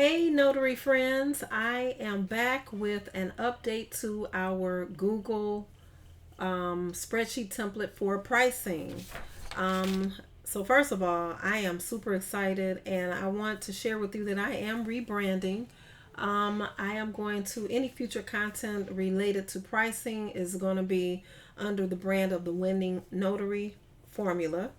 Hey notary friends, I am back with an update to our Google spreadsheet template for pricing. Um, so first of all, I am super excited and I want to share with you that I am rebranding. I am going to, any future content related to pricing is going to be under the brand of the Winning Notary Formula.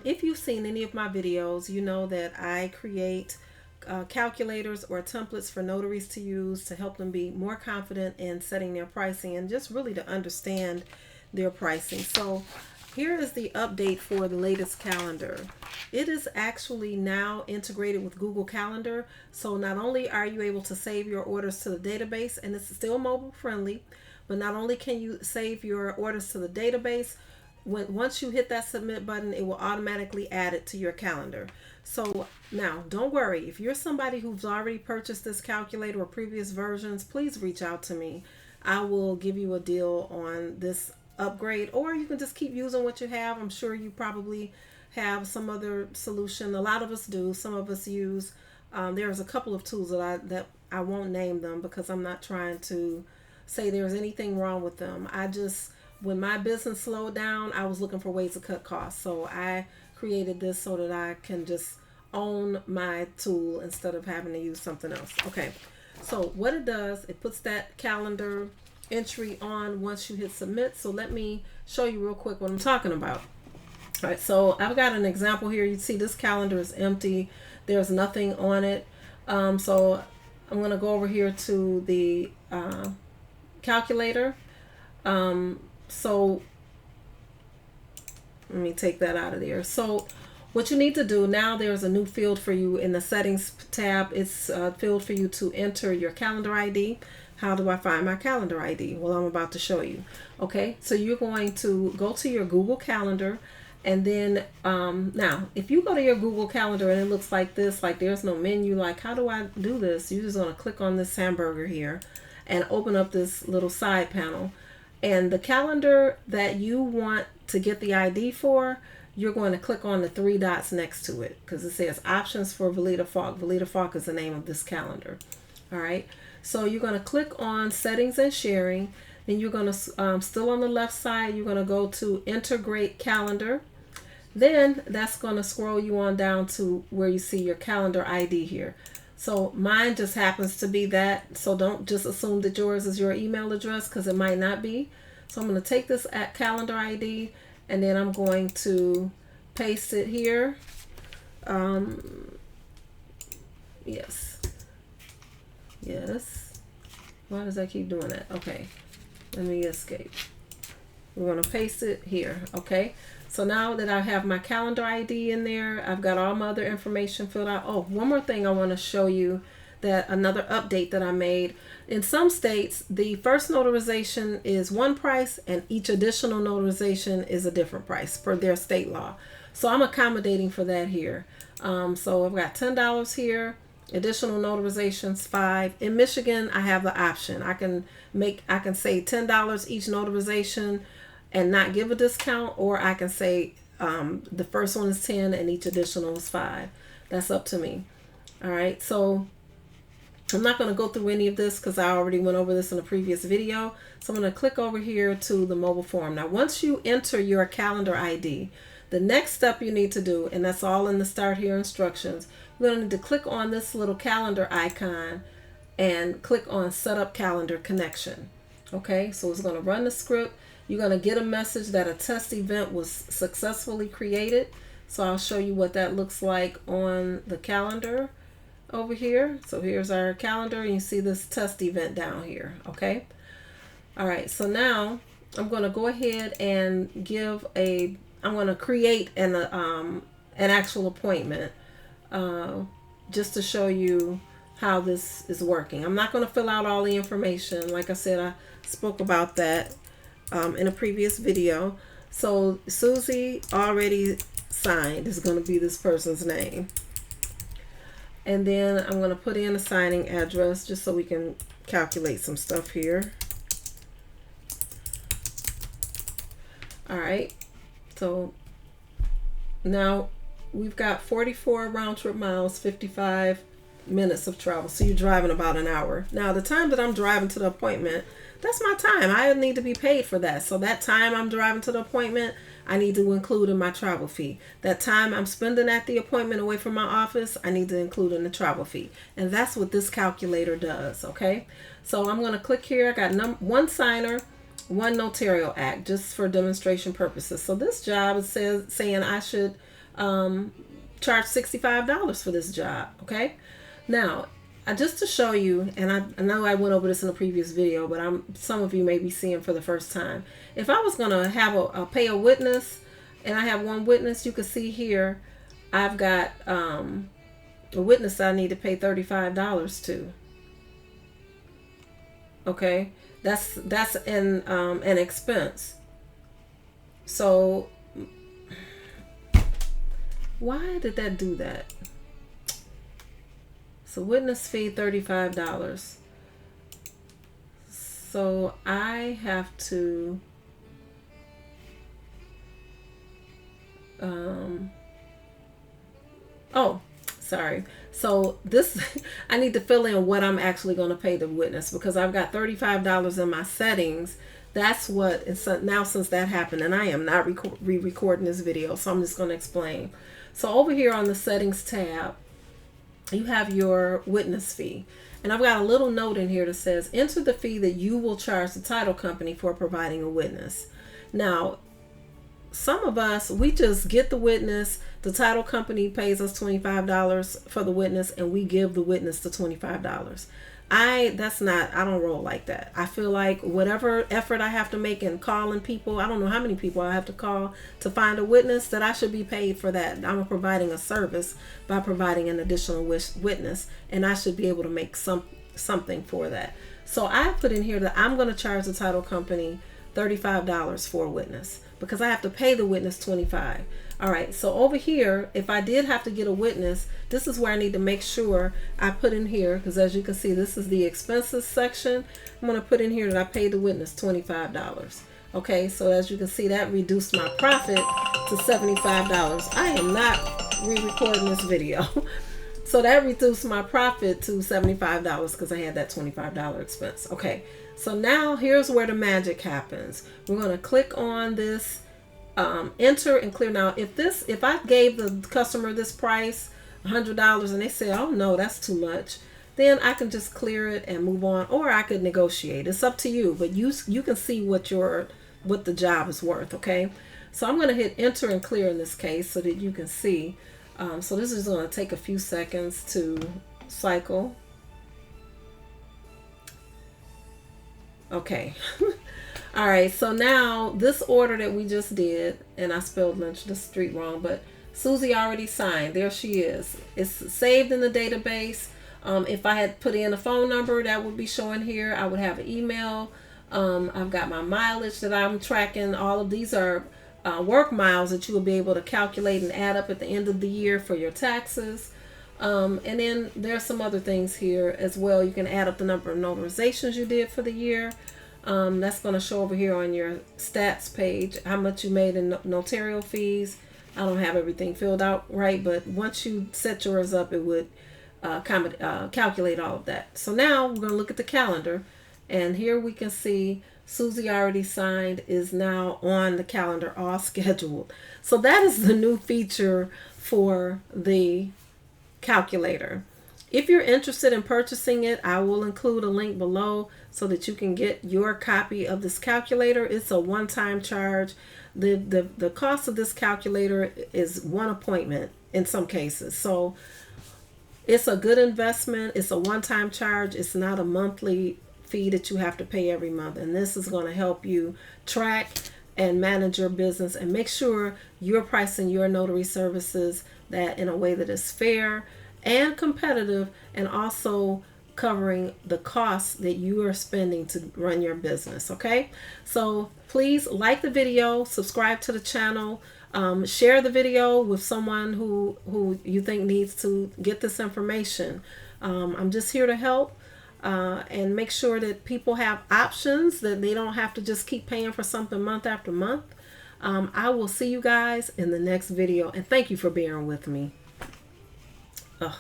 If you've seen any of my videos, you know that I create calculators or templates for notaries to use to help them be more confident in setting their pricing and just really to understand their pricing. So here is the update for the latest calendar. It is actually now integrated with Google Calendar. So not only are you able to save your orders to the database, and it's still mobile friendly, but not only can you save your orders to the database, once you hit that submit button, it will automatically add it to your calendar. So now don't worry, if you're somebody who's already purchased this calculator or previous versions, please reach out to me. I will give you a deal on this upgrade, or you can just keep using what you have. I'm sure you probably have some other solution. A lot of us do. Some of us use there's a couple of tools that I won't name them because I'm not trying to say there's anything wrong with them. When my business slowed down, I was looking for ways to cut costs. So I created this so that I can just own my tool instead of having to use something else. Okay, so what it does, it puts that calendar entry on once you hit submit. So let me show you real quick what I'm talking about. All right, so I've got an example here. You see this calendar is empty. There's nothing on it. So I'm going to go over here to the calculator. So let me take that out of there. So what you need to do now, there's a new field for you in the settings tab. It's a field for you to enter your calendar ID. How do I find my calendar ID? Well, I'm about to show you. Okay, so you're going to go to your Google Calendar, and then now if you go to your Google Calendar and it looks like this, like there's no menu, like how do I do this? You're just going to click on this hamburger here and open up this little side panel. And the calendar that you want to get the ID for, you're going to click on the three dots next to it because it says options for Valita Falk. Valita Falk is the name of this calendar. All right. So you're going to click on settings and sharing. Then you're going to, still on the left side, you're going to go to integrate calendar. Then that's going to scroll you on down to where you see your calendar ID here. So mine just happens to be that. So don't just assume that yours is your email address because it might not be. So I'm going to take this at calendar ID and then I'm going to paste it here. Yes. Why does that keep doing that? Okay. Let me escape. We're going to paste it here. Okay. So now that I have my calendar ID in there, I've got all my other information filled out. Oh, one more thing I want to show you, that another update that I made. In some states, the first notarization is one price and each additional notarization is a different price per their state law. So I'm accommodating for that here. So I've got $10 here, additional notarizations $5. In Michigan, I have the option. I can say $10 each notarization and not give a discount, or I can say the first one is 10 and each additional is 5. That's up to me. All right, so I'm not going to go through any of this because I already went over this in a previous video. So I'm going to click over here to the mobile form. Now, once you enter your calendar ID, the next step you need to do, and that's all in the start here instructions, you're going to need to click on this little calendar icon and click on set up calendar connection. Okay, so it's going to run the script. You're going to get a message that a test event was successfully created. So I'll show you what that looks like on the calendar over here. So here's our calendar and you see this test event down here. Okay. All right. So now I'm going to go ahead and I'm going to create an actual appointment just to show you how this is working. I'm not going to fill out all the information. Like I said, I spoke about that in a previous video. So Susie already signed is going to be this person's name. And then I'm going to put in a signing address just so we can calculate some stuff here. All right. So now we've got 44 round trip miles, 55 minutes of travel. So you're driving about an hour. Now, the time that I'm driving to the appointment, that's my time. I need to be paid for that. So that time I'm driving to the appointment, I need to include in my travel fee. That time I'm spending at the appointment away from my office, I need to include in the travel fee. And that's what this calculator does, okay? So I'm going to click here. I got one signer, one notarial act, just for demonstration purposes. So this job is saying I should charge $65 for this job, okay? Now, just to show you, and I know I went over this in a previous video, but some of you may be seeing for the first time. If I was going to have pay a witness, and I have one witness, you can see here, I've got a witness I need to pay $35 to. Okay, that's an expense. So why did that do that? So witness fee $35. So I have to oh, sorry. So this I need to fill in what I'm actually going to pay the witness, because I've got $35 in my settings. That's what it's now, since that happened, and I am not re-recording this video, so I'm just going to explain. So over here on the settings tab, you have your witness fee. And I've got a little note in here that says, enter the fee that you will charge the title company for providing a witness. Now, some of us, we just get the witness, the title company pays us $25 for the witness, and we give the witness the $25. I don't roll like that. I feel like whatever effort I have to make in calling people, I don't know how many people I have to call to find a witness, that I should be paid for that. I'm providing a service by providing an additional witness, and I should be able to make something for that. So I put in here that I'm going to charge the title company $35 for a witness, because I have to pay the witness $25. All right, so over here, if I did have to get a witness, this is where I need to make sure I put in here, because as you can see, this is the expenses section. I'm going to put in here that I paid the witness $25. Okay, so as you can see, that reduced my profit to $75. I am not re-recording this video. So that reduced my profit to $75 because I had that $25 expense. Okay, so now here's where the magic happens. We're going to click on this enter and clear. Now if I gave the customer this price $100 and they say, oh no, that's too much, then I can just clear it and move on, or I could negotiate. It's up to you, but you can see what the job is worth. Okay, so I'm going to hit enter and clear in this case so that you can see. So this is going to take a few seconds to cycle. Okay. All right, so now this order that we just did, and I spelled Lynch the street wrong, but Susie already signed. There she is. It's saved in the database. If I had put in a phone number, that would be showing here. I would have an email. I've got my mileage that I'm tracking. All of these are work miles that you will be able to calculate and add up at the end of the year for your taxes. And then there's some other things here as well. You can add up the number of notarizations you did for the year. That's going to show over here on your stats page how much you made in notarial fees. I don't have everything filled out right, but once you set yours up, it would calculate all of that. So now we're going to look at the calendar, and here we can see Susie already signed is now on the calendar, all scheduled. So that is the new feature for the calculator. If you're interested in purchasing it, I will include a link below so that you can get your copy of this calculator. It's a one-time charge. The cost of this calculator is one appointment in some cases. So it's a good investment. It's a one-time charge. It's not a monthly fee that you have to pay every month. And this is going to help you track and manage your business and make sure you're pricing your notary services that in a way that is fair and competitive, and also covering the costs that you are spending to run your business. Okay, so please like the video, subscribe to the channel, share the video with someone who you think needs to get this information. I'm just here to help and make sure that people have options, that they don't have to just keep paying for something month after month. I will see you guys in the next video, and thank you for bearing with me. Ugh.